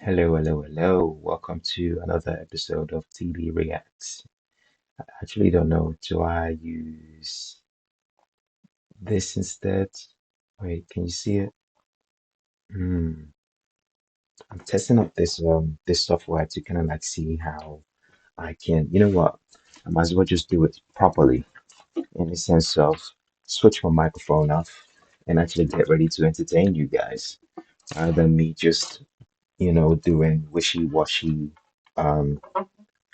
Hello, hello, hello. Welcome to another episode of TB Reacts. I actually don't know. Do I use this instead? Wait, can you see it? Hmm. I'm testing out this software to kind of like see how I can. You know what? I might as well just do it properly in the sense of switch my microphone off and actually get ready to entertain you guys rather than me just doing wishy-washy um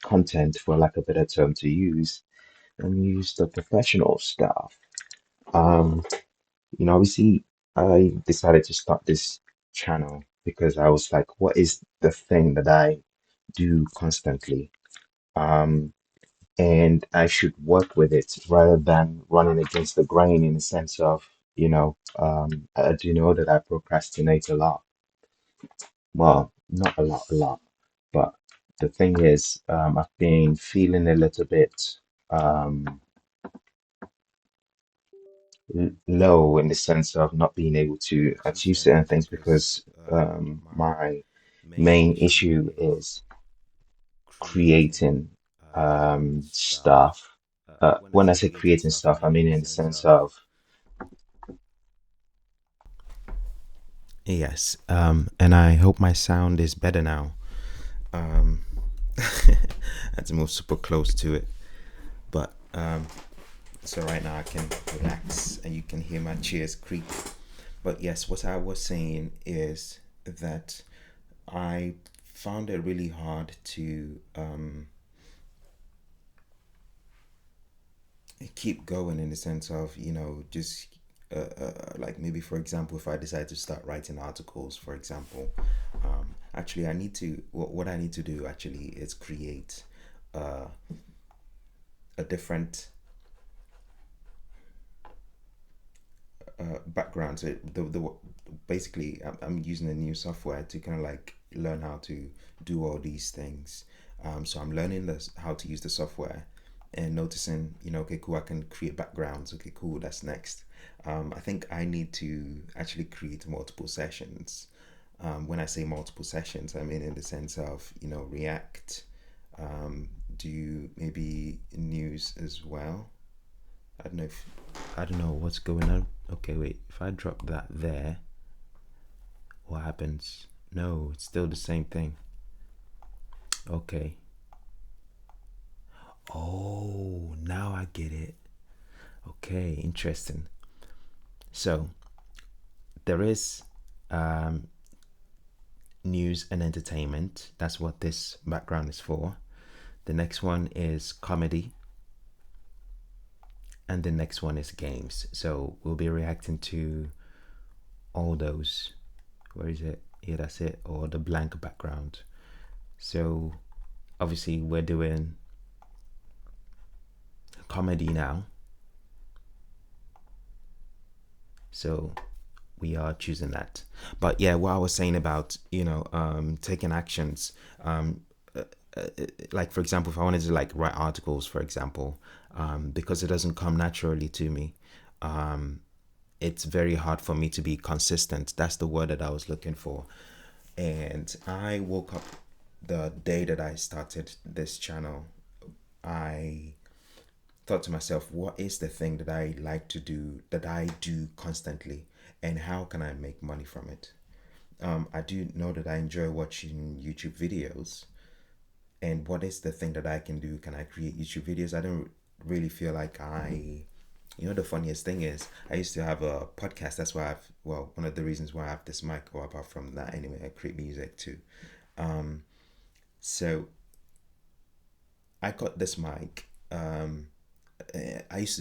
content for lack of a better term to use and use the professional stuff. Um, Obviously, I decided to start this channel because I was like, what is the thing that I do constantly? Um, and I should work with it rather than running against the grain in the sense of, I do know that I procrastinate a lot. Well, not a lot, but the thing is, I've been feeling a little bit um, low in the sense of not being able to achieve certain things because my main issue is creating stuff. When I say creating stuff, I mean in the sense of Yes, and I hope my sound is better now. Um, I had to move super close to it, but so right now I can relax and you can hear my chairs creak. But yes, what I was saying is that I found it really hard to keep going in the sense of just like maybe for example if I decide to start writing articles for example, actually I need to what I need to do actually is create uh, a different background. So the basically I'm using a new software to kind of like learn how to do all these things. So I'm learning this how to use the software and noticing, okay, cool, I can create backgrounds. Okay, cool, that's next. I think I need to actually create multiple sessions. When I say multiple sessions, I mean in the sense of React, do maybe news as well. I don't know if I don't know what's going on. Okay, wait. If I drop that there, what happens? No, it's still the same thing. Okay. Oh, now I get it. Okay, interesting. So there is um, news and entertainment. That's what this background is for. The next one is comedy, and the next one is games. So we'll be reacting to all those. Where is it? Yeah, that's it. Or the blank background. So obviously we're doing comedy now, so we are choosing that. But yeah, what I was saying about taking actions, um, uh, uh, like for example, if I wanted to like write articles, for example, because it doesn't come naturally to me, um, it's very hard for me to be consistent. That's the word that I was looking for. And I woke up the day that I started this channel. I thought to myself, what is the thing that I like to do that I do constantly, and how can I make money from it? I do know that I enjoy watching YouTube videos, and what is the thing that I can do? Can I create YouTube videos? I don't really feel like the funniest thing is, I used to have a podcast. That's why one of the reasons why I have this mic, or apart from that, anyway, I create music too. So I got this mic. I used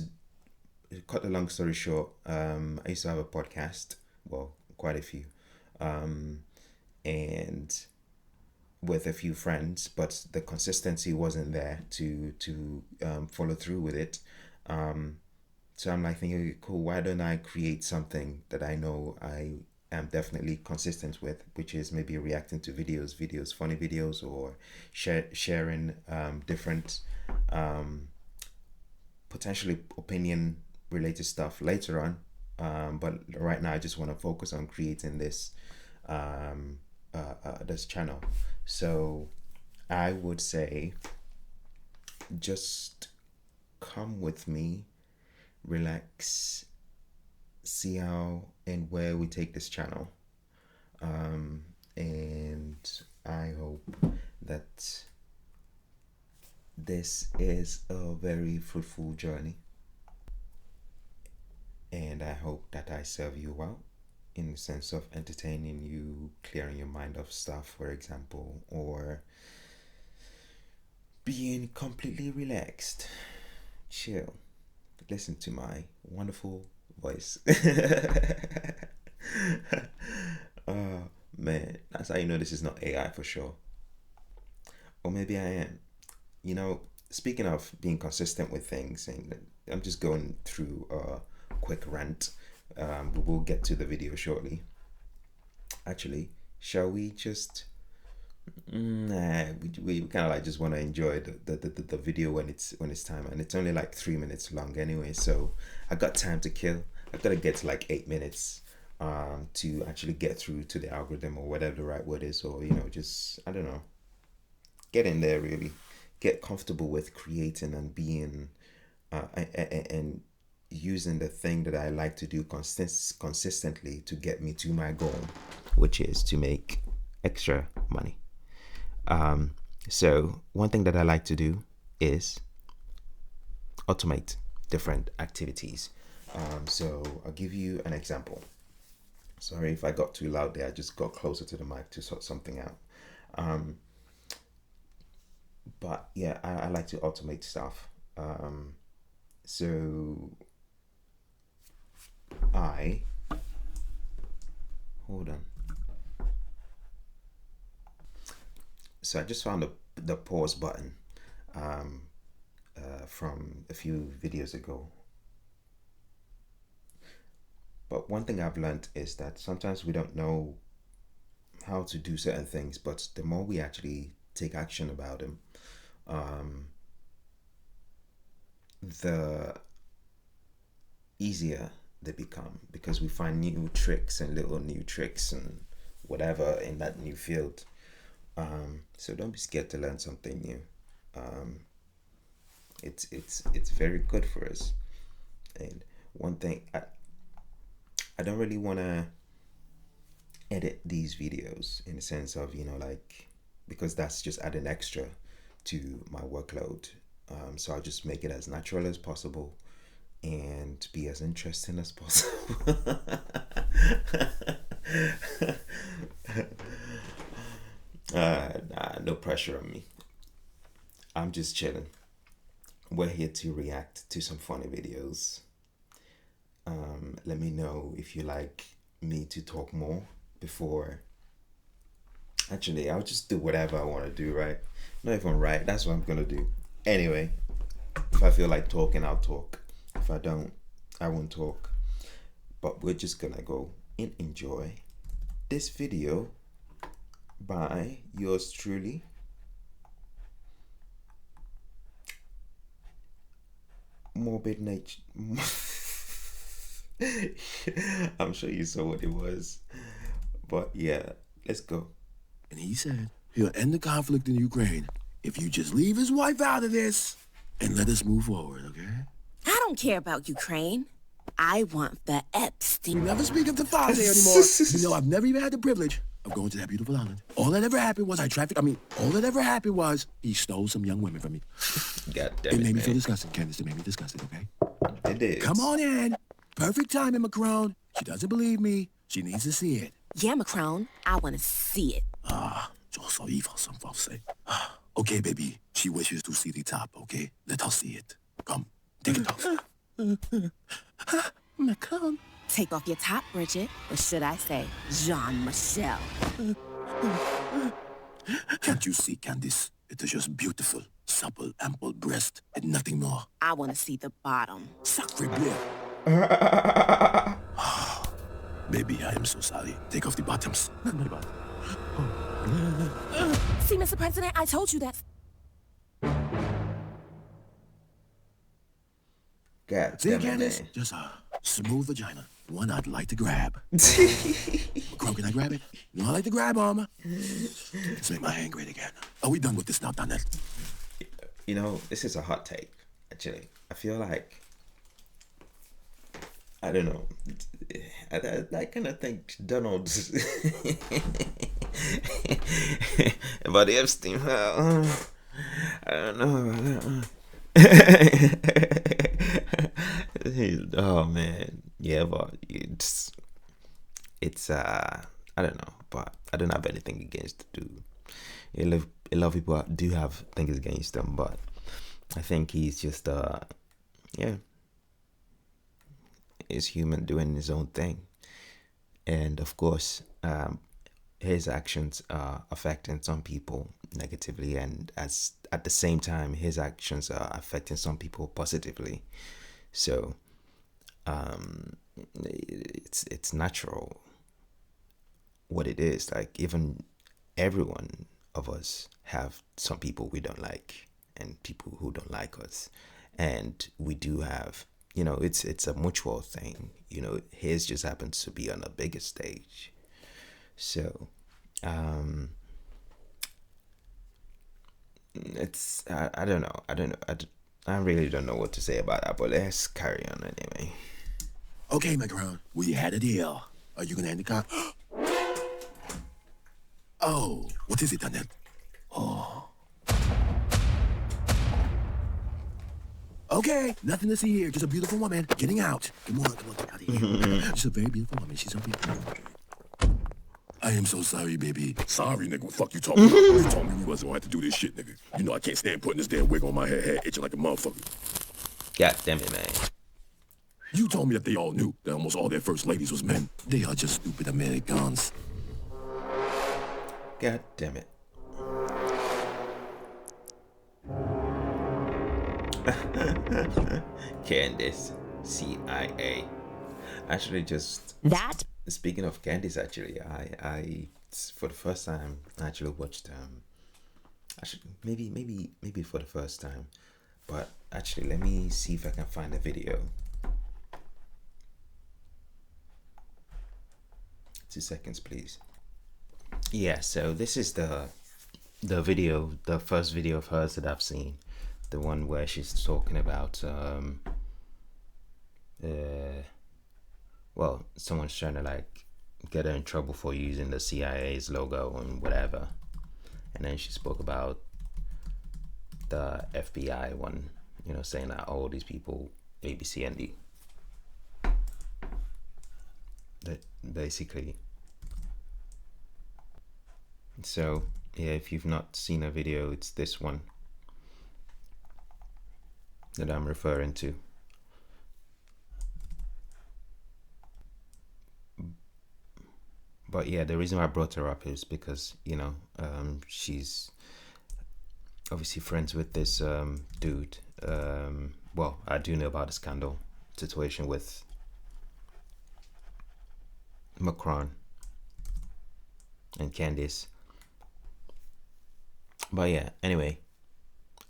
to cut the long story short, I used to have a podcast, well, quite a few, and with a few friends, but the consistency wasn't there to follow through with it. Um, so I'm like thinking, okay, cool, why don't I create something that I know I am definitely consistent with, which is maybe reacting to videos, funny videos, or sharing different potentially opinion related stuff later on. But right now, I just want to focus on creating this. this channel. So I would say just come with me, relax, see how and where we take this channel. And I hope that this is a very fruitful journey. And I hope that I serve you well in the sense of entertaining you, clearing your mind of stuff, for example, or being completely relaxed, chill, listen to my wonderful voice. Oh man, that's how you know this is not AI for sure. Or maybe I am. You know, speaking of being consistent with things, and I'm just going through a quick rant. We will get to the video shortly. Actually, shall we just? Nah, we kind of like just want to enjoy the video when it's time, and it's only like 3 minutes long anyway. So I got time to kill. I've got to get to like 8 minutes to actually get through to the algorithm or whatever the right word is, or just I don't know, get in there really, get comfortable with creating and being and using the thing that I like to do consistently to get me to my goal, which is to make extra money. So one thing that I like to do is automate different activities. So I'll give you an example. Sorry if I got too loud there. I just got closer to the mic to sort something out. But yeah, I like to automate stuff. So I hold on. So I just found the pause button from a few videos ago. But one thing I've learned is that sometimes we don't know how to do certain things, but the more we actually take action about them, the easier they become, because we find new tricks and little new tricks and whatever in that new field. So don't be scared to learn something new. It's very good for us. And one thing, I don't really want to edit these videos in the sense of like, because that's just adding extra to my workload. So I'll just make it as natural as possible and be as interesting as possible. Nah, no pressure on me. I'm just chilling. We're here to react to some funny videos. Let me know if you like me to talk more before. Actually, I'll just do whatever I want to do, right? Not even right. That's what I'm gonna do. Anyway, if I feel like talking, I'll talk. If I don't, I won't talk. But we're just gonna go and enjoy this video by yours truly. Morbid nature. I'm sure you saw what it was. But yeah, let's go. And he said he'll end the conflict in Ukraine if you just leave his wife out of this and let us move forward, okay? I don't care about Ukraine. I want the Epstein. You never speak of the father anymore. I've never even had the privilege of going to that beautiful island. All that ever happened was all that ever happened was he stole some young women from me. God damn it, It made me man. feel disgusted, Candace. It made me disgusted, okay? It is. Come on in. Perfect timing, Macron. She doesn't believe me. She needs to see it. Yeah, Macron, I want to see it. Just so evil, some folks say. Okay, baby. She wishes to see the top, okay? Let her see it. Come, take it off. Macron. Take off your top, Bridget, or should I say, Jean-Michel. Can't you see, Candace? It is just beautiful, supple, ample breast, and nothing more. I want to see the bottom. Sacre bleu. Baby, I am so sorry. Take off the bottoms. Not my bottom. See, Mr. President, I told you that. God See, damn it, Candace? man. Just a smooth vagina. One I'd like to grab. Crow, can I grab it? You know I like to grab, Armor. Let's make my hand great again. Are we done with this now, Donette? You know, this is a hot take, actually. I feel like, I don't know, I kind of think Donald's about the Epstein. I don't know. Oh man, yeah, but it's I don't know, but I don't have anything against the dude. A lot of people do have things against him, but I think he's just yeah, is human doing his own thing, and of course, his actions are affecting some people negatively, and as at the same time, his actions are affecting some people positively. So, it's natural what it is. Like even everyone of us have some people we don't like and people who don't like us, and we do have, you know, it's a mutual thing. You know, his just happens to be on a bigger stage. So it's I don't know, I really don't know what to say about that, but let's carry on anyway. Okay, my crown, we had a deal. Are you gonna end the car? Oh, what is it, Donette? Oh. Okay, nothing to see here. Just a beautiful woman getting out. Come on, get out of here. She's a very beautiful woman. She's so beautiful. I am so sorry, baby. Sorry, nigga. What the fuck you talking about? You told me we wasn't gonna have to do this shit, nigga. You know I can't stand putting this damn wig on my head itching like a motherfucker. God damn it, man. You told me that they all knew that almost all their first ladies was men. They are just stupid Americans. God damn it. Candace, CIA. Actually, just That speaking of Candace, actually, I for the first time actually watched actually maybe for the first time, but actually let me see if I can find a video. 2 seconds, please. Yeah, so this is the video, the first video of hers that I've seen, the one where she's talking about well, someone's trying to like get her in trouble for using the CIA's logo and whatever, and then she spoke about the FBI one, you know, saying that all these people ABC and D, that basically. So yeah, if you've not seen a video, it's this one that I'm referring to. But yeah, the reason why I brought her up is because, you know, she's obviously friends with this dude. Well, I do know about the scandal situation with Macron and Candace. But yeah, anyway,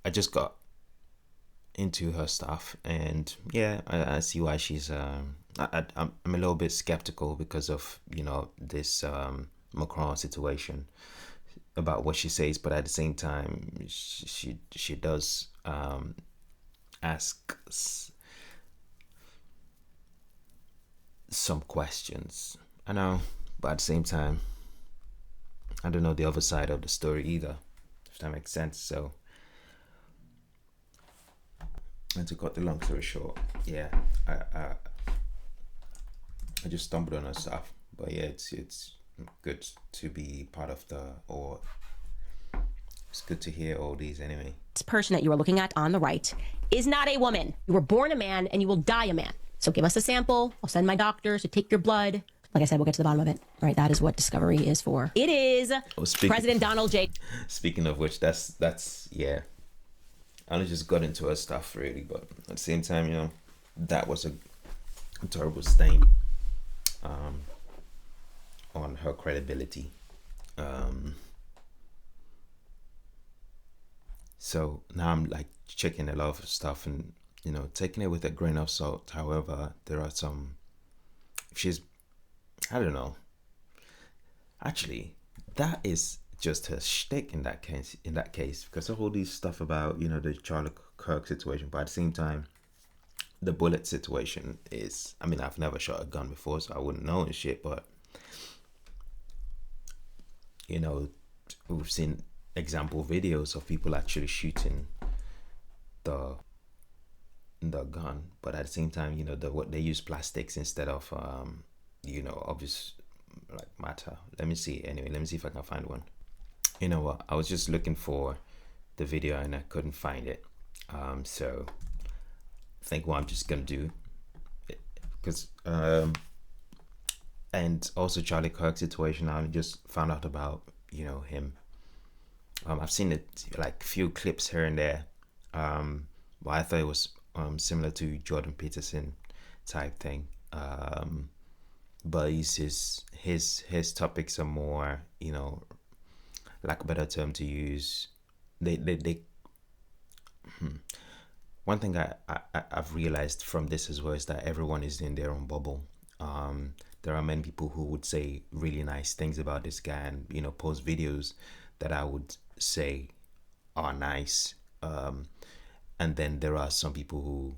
I just got into her stuff, and yeah, I see why she's I'm a little bit skeptical because of, you know, this Macron situation about what she says, but at the same time she does ask some questions. I know, but at the same time I don't know the other side of the story either, if that makes sense. So, and to cut the long story short, yeah, I just stumbled on her stuff, but yeah, it's good to be part of or it's good to hear all these anyway. this person that you are looking at on the right is not a woman. You were born a man and you will die a man. So give us a sample. I'll send my doctors to take your blood. Like I said, we'll get to the bottom of it. All right, that is what Discovery is for. It is President Donald J. Speaking of which, that's yeah. I only just got into her stuff really, but at the same time, you know, that was a terrible stain on her credibility. So now I'm like checking a lot of stuff and, you know, taking it with a grain of salt. However, there are some, if she's, I don't know. Actually, that is just her shtick in that case. Because all these stuff about the Charlie Kirk situation, but at the same time, the bullet situation is. I mean, I've never shot a gun before, so I wouldn't know and shit. But we've seen example videos of people actually shooting the gun, but at the same time, what they use plastics instead of obvious like matter. Let me see if I can find one. You know what, I was just looking for the video and I couldn't find it, so I think what I'm just gonna do, because and also Charlie Kirk situation, I just found out about him. I've seen it like few clips here and there, but I thought it was similar to Jordan Peterson type thing, but his topics are more, like a better term to use, they one thing I've realized from this as well is that everyone is in their own bubble. There are many people who would say really nice things about this guy and post videos that I would say are nice, and then there are some people who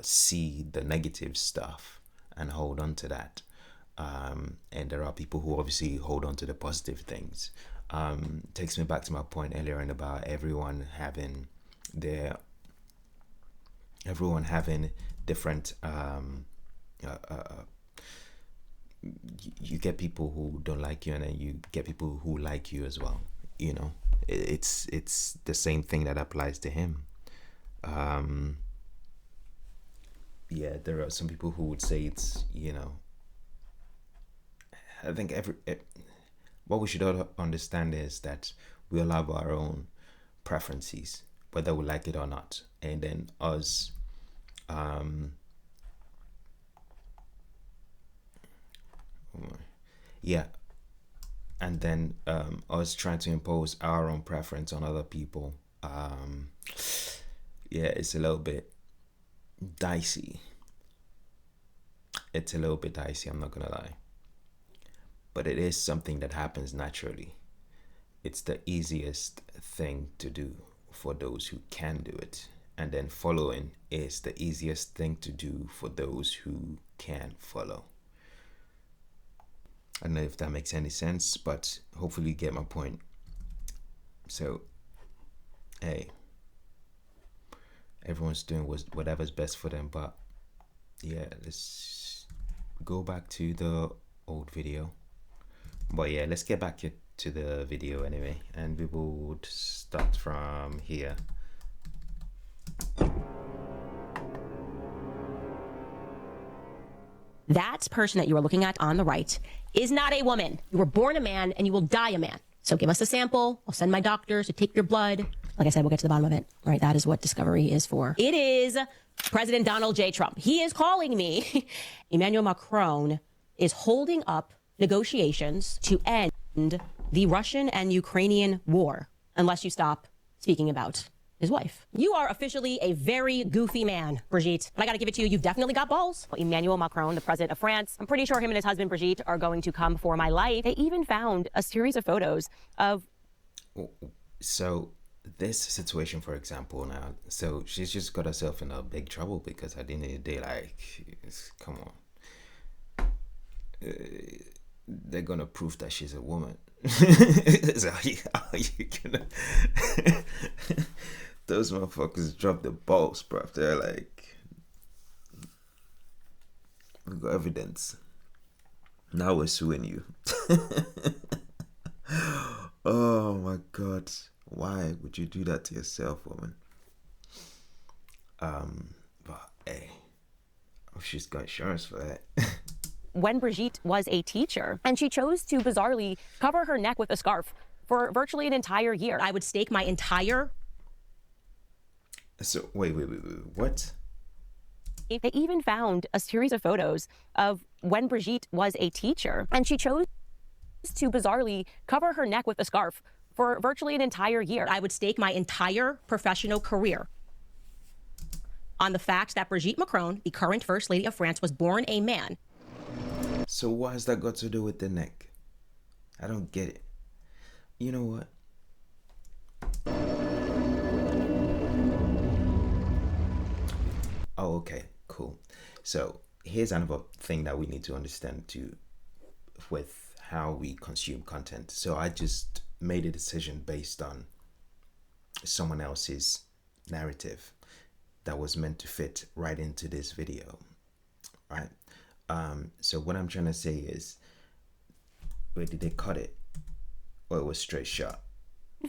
see the negative stuff and hold on to that, and there are people who obviously hold on to the positive things. Takes me back to my point earlier and about everyone having different you get people who don't like you, and then you get people who like you as well. It's the same thing that applies to him. Yeah, there are some people who would say it's, I think what we should all understand is that we all have our own preferences, whether we like it or not, and then us yeah, and then us trying to impose our own preference on other people, yeah, it's a little bit dicey. I'm not gonna lie, but it is something that happens naturally. It's the easiest thing to do for those who can do it, and then following is the easiest thing to do for those who can follow. I don't know if that makes any sense, but hopefully you get my point. So, hey, everyone's doing whatever's best for them, but yeah, let's go back to the old video. But yeah, let's get back to the video anyway, and we would start from here. That person that you are looking at on the right is not a woman. You were born a man and you will die a man. So give us a sample. I'll send my doctors to take your blood. Like I said, we'll get to the bottom of it. All right, that is what discovery is for. It is President Donald J. Trump. He is calling me. Emmanuel Macron is holding up negotiations to end the Russian and Ukrainian war unless you stop speaking about his wife. You are officially a very goofy man, Brigitte. But I gotta give it to you, you've definitely got balls. Well, Emmanuel Macron, the president of France, I'm pretty sure him and his husband Brigitte are going to come for my life. They even found a series of photos of... So this situation, for example, now, so she's just got herself in a big trouble because at the end of the day, like, come on. They're gonna prove that she's a woman. So how you gonna... Those motherfuckers drop the balls, bro. They're like, we got evidence. Now we're suing you. Oh my God. Why would you do that to yourself, woman? But hey, she's got insurance for that. When Brigitte was a teacher, and she chose to bizarrely cover her neck with a scarf for virtually an entire year. I would stake my entire... So, wait, what? They even found a series of photos of when Brigitte was a teacher, and she chose to bizarrely cover her neck with a scarf for virtually an entire year. I would stake my entire professional career on the fact that Brigitte Macron, the current First Lady of France, was born a man. So what has that got to do with the neck? I don't get it. You know what? Oh, okay, cool. So here's another thing that we need to understand too with how we consume content. So I just made a decision based on someone else's narrative that was meant to fit right into this video, right? So what I'm trying to say is, where did they cut it? Well, it was straight shot.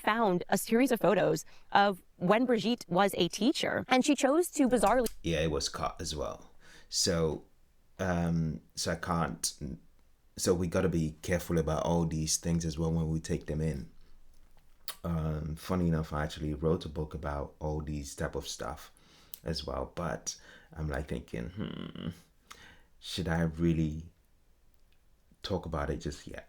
Found a series of photos of when Brigitte was a teacher, and she chose to bizarrely. Yeah, it was cut as well. So, so I can't. So we got to be careful about all these things as well when we take them in. Funny enough, I actually wrote a book about all these type of stuff as well, but I'm like thinking, should I really talk about it just yet?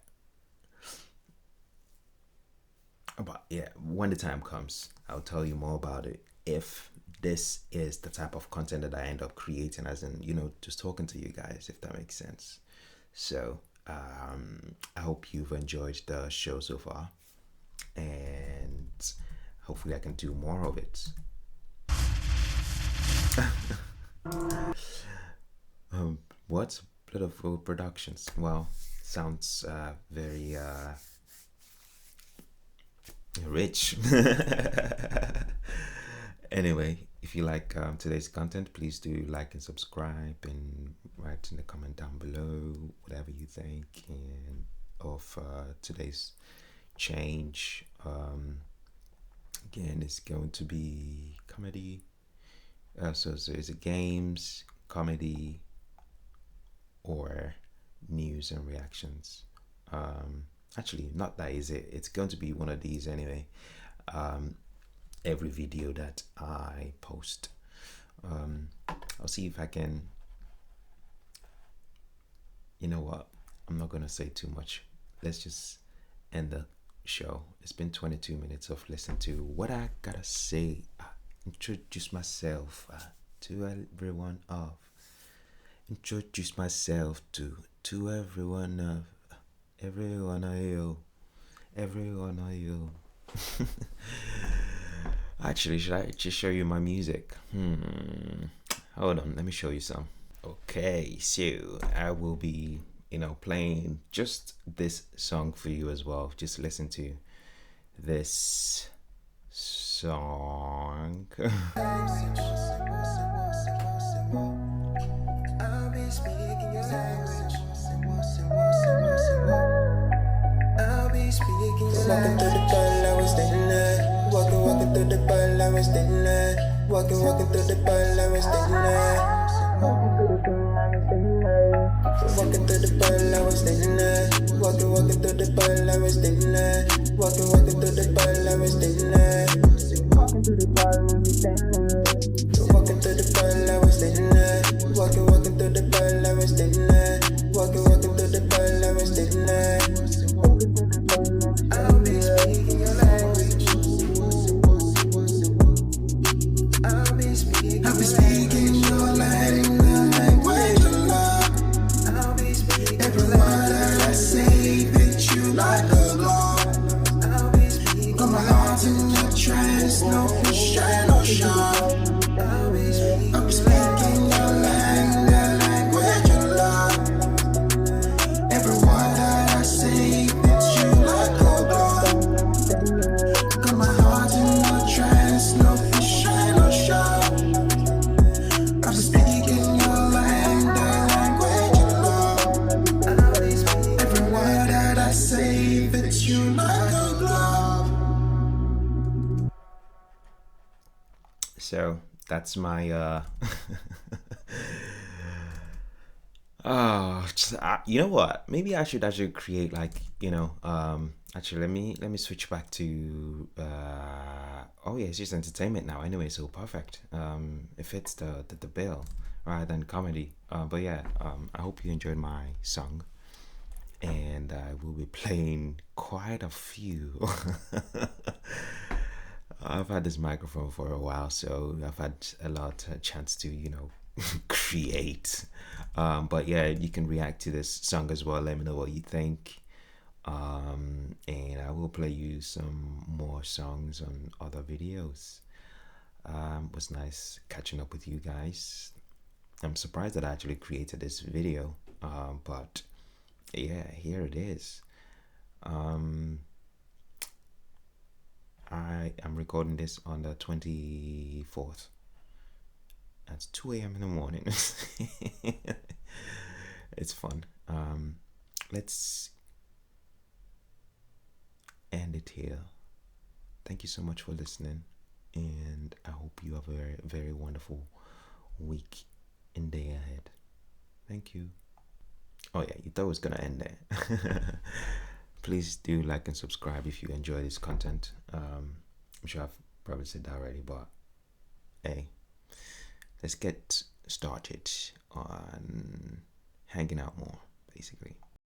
But yeah, when the time comes, I'll tell you more about it. If this is the type of content that I end up creating, as in, you know, just talking to you guys, if that makes sense. So I hope you've enjoyed the show so far, and hopefully I can do more of it. What? Beautiful Productions. Well, sounds very rich. Anyway, if you like today's content, please do like and subscribe, and write in the comment down below whatever you think and of today's change. Again, it's going to be comedy. So is it games, comedy, or news and reactions? Actually, not that is it. It's going to be one of these anyway. Every video that I post, I'll see if I can. You know what? I'm not gonna say too much. Let's just end the show. It's been 22 minutes of listening to what I gotta say. Introduce myself to everyone of. Introduce myself to everyone of. Everyone of you. Everyone of you. Actually, should I just show you my music? Hold on, let me show you some. Okay, so I will be, playing just this song for you as well. Just listen to this song. I'll be speaking your language. I'll be speaking your language. Walking through the ball, I was standing there. Walking through the ball, I was standing there. Walking through the ball, I was standing there. Walking through the ball, I was standing there. Walking through the ball, I was standing there. Walking through the ball, I was standing there. Walking through the ball, I was standing there. Walking through the ball, I was standing there. Walking through the ball, I was standing there. Walking through the ball, I was standing there. I'll be speaking your language. I'll be speaking your language of love. I'll be speaking every word that I say fits you like a glove. I'll be speaking. Got my heart in your trance, no fish, no shark. I'll be speaking your language of love. Every word that I say fits you like a glove. Got my heart in your trance, no fish, no shark. I'm speaking your language of love. Every word that I say fits you like a glove. So that's my you know what? Maybe I should actually create actually let me switch back to oh yeah, it's just entertainment now anyway, so perfect. It fits the bill rather than comedy. But yeah, I hope you enjoyed my song, and I will be playing quite a few I've had this microphone for a while, so I've had a lot of chance to, create. But yeah, you can react to this song as well. Let me know what you think. And I will play you some more songs on other videos. It was nice catching up with you guys. I'm surprised that I actually created this video, but yeah, here it is. I am recording this on the 24th. That's 2 a.m. in the morning. It's fun. Let's end it here. Thank you so much for listening, and I hope you have a very, very wonderful week and day ahead. Thank you. Oh yeah, you thought it was gonna end there. Please do like and subscribe if you enjoy this content. I'm sure I've probably said that already, but hey, let's get started on hanging out more, basically.